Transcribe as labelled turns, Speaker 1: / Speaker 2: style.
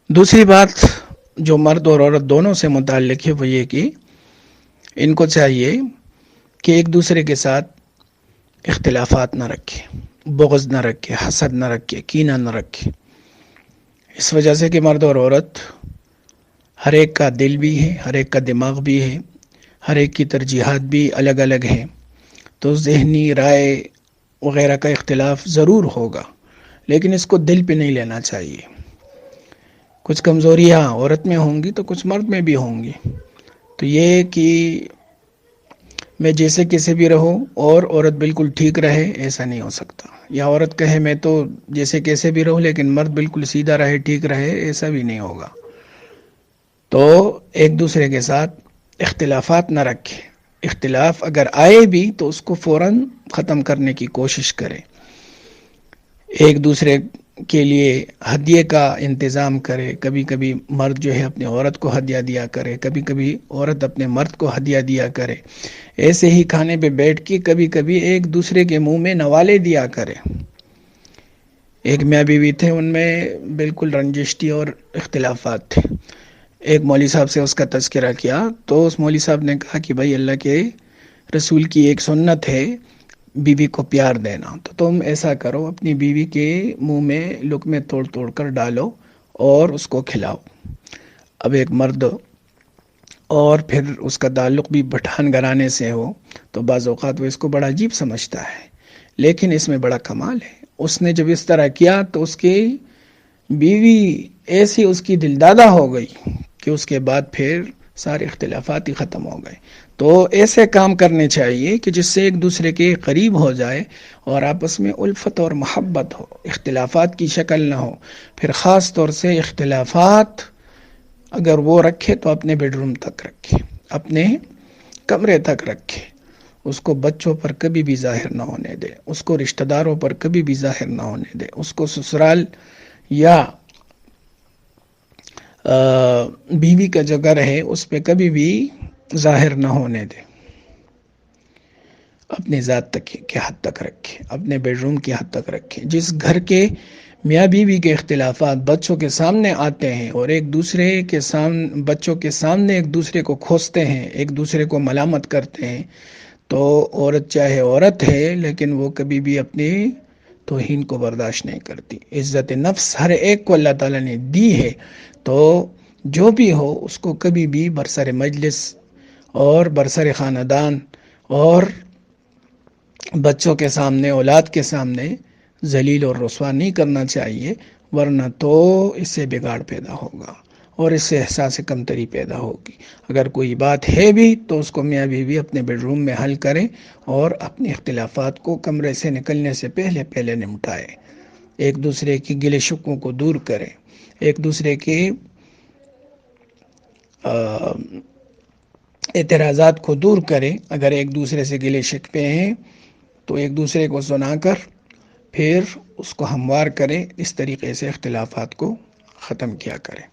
Speaker 1: دوسری بات جو مرد اور عورت دونوں سے متعلق ہے وہ یہ کہ ان کو چاہیے کہ ایک دوسرے کے ساتھ اختلافات نہ رکھے، بغض نہ رکھے، حسد نہ رکھے، کینہ نہ رکھے، اس وجہ سے کہ مرد اور عورت ہر ایک کا دل بھی ہے، ہر ایک کا دماغ بھی ہے، ہر ایک کی ترجیحات بھی الگ الگ ہیں، تو ذہنی رائے وغیرہ کا اختلاف ضرور ہوگا، لیکن اس کو دل پہ نہیں لینا چاہیے۔ کچھ کمزوریاں عورت میں ہوں گی تو کچھ مرد میں بھی ہوں گی، تو یہ کہ میں جیسے کیسے بھی رہوں اور عورت بالکل ٹھیک رہے، ایسا نہیں ہو سکتا، یا عورت کہے میں تو جیسے کیسے بھی رہوں لیکن مرد بالکل سیدھا رہے، ٹھیک رہے، ایسا بھی نہیں ہوگا۔ تو ایک دوسرے کے ساتھ اختلافات نہ رکھے، اختلاف اگر آئے بھی تو اس کو فوراً ختم کرنے کی کوشش کرے، ایک دوسرے کے لیے ہدیے کا انتظام کرے، کبھی کبھی مرد جو ہے اپنی عورت کو ہدیہ دیا کرے، کبھی کبھی عورت اپنے مرد کو ہدیہ دیا کرے، ایسے ہی کھانے پہ بیٹھ کے کبھی کبھی ایک دوسرے کے منہ میں نوالے دیا کرے۔ ایک میاں بیوی تھے، ان میں بالکل رنجشتی اور اختلافات تھے۔ ایک مولوی صاحب سے اس کا تذکرہ کیا تو اس مولوی صاحب نے کہا کہ بھائی اللہ کے رسول کی ایک سنت ہے بیوی کو پیار دینا، تو تم ایسا کرو اپنی بیوی کے منہ میں لقمے توڑ توڑ کر ڈالو اور اس کو کھلاؤ۔ اب ایک مرد اور پھر اس کا تعلق بھی پٹھان گھرانے سے ہو تو بعض اوقات وہ اس کو بڑا عجیب سمجھتا ہے، لیکن اس میں بڑا کمال ہے۔ اس نے جب اس طرح کیا تو اس کی بیوی ایسی اس کی دلدادہ ہو گئی کہ اس کے بعد پھر سارے اختلافات ہی ختم ہو گئے۔ تو ایسے کام کرنے چاہیے کہ جس سے ایک دوسرے کے قریب ہو جائے اور آپس میں الفت اور محبت ہو، اختلافات کی شکل نہ ہو۔ پھر خاص طور سے اختلافات اگر وہ رکھے تو اپنے بیڈ روم تک رکھے، اپنے کمرے تک رکھے، اس کو بچوں پر کبھی بھی ظاہر نہ ہونے دے، اس کو رشتہ داروں پر کبھی بھی ظاہر نہ ہونے دے، اس کو سسرال یا بیوی کا جو گھر ہے اس پہ کبھی بھی ظاہر نہ ہونے دے، اپنے ذات تک کے حد تک رکھے، اپنے بیڈ روم کی حد تک رکھے۔ جس گھر کے میاں بیوی کے اختلافات بچوں کے سامنے آتے ہیں اور ایک دوسرے کے سامنے، بچوں کے سامنے ایک دوسرے کو کھوستے ہیں، ایک دوسرے کو ملامت کرتے ہیں، تو عورت چاہے عورت ہے لیکن وہ کبھی بھی اپنی توہین کو برداشت نہیں کرتی۔ عزت نفس ہر ایک کو اللہ تعالیٰ نے دی ہے، تو جو بھی ہو اس کو کبھی بھی برسر مجلس اور برسر خاندان اور بچوں کے سامنے، اولاد کے سامنے ذلیل اور رسوا نہیں کرنا چاہیے، ورنہ تو اس سے بگاڑ پیدا ہوگا اور اس سے احساس کمتری پیدا ہوگی۔ اگر کوئی بات ہے بھی تو اس کو میاں بیوی اپنے بیڈ روم میں حل کریں اور اپنے اختلافات کو کمرے سے نکلنے سے پہلے پہلے نمٹائیں، ایک دوسرے کی گلے شکووں کو دور کریں، ایک دوسرے کے اعتراضات کو دور کریں۔ اگر ایک دوسرے سے گلے شکوے ہیں تو ایک دوسرے کو سنا کر پھر اس کو ہموار کریں، اس طریقے سے اختلافات کو ختم کیا کریں۔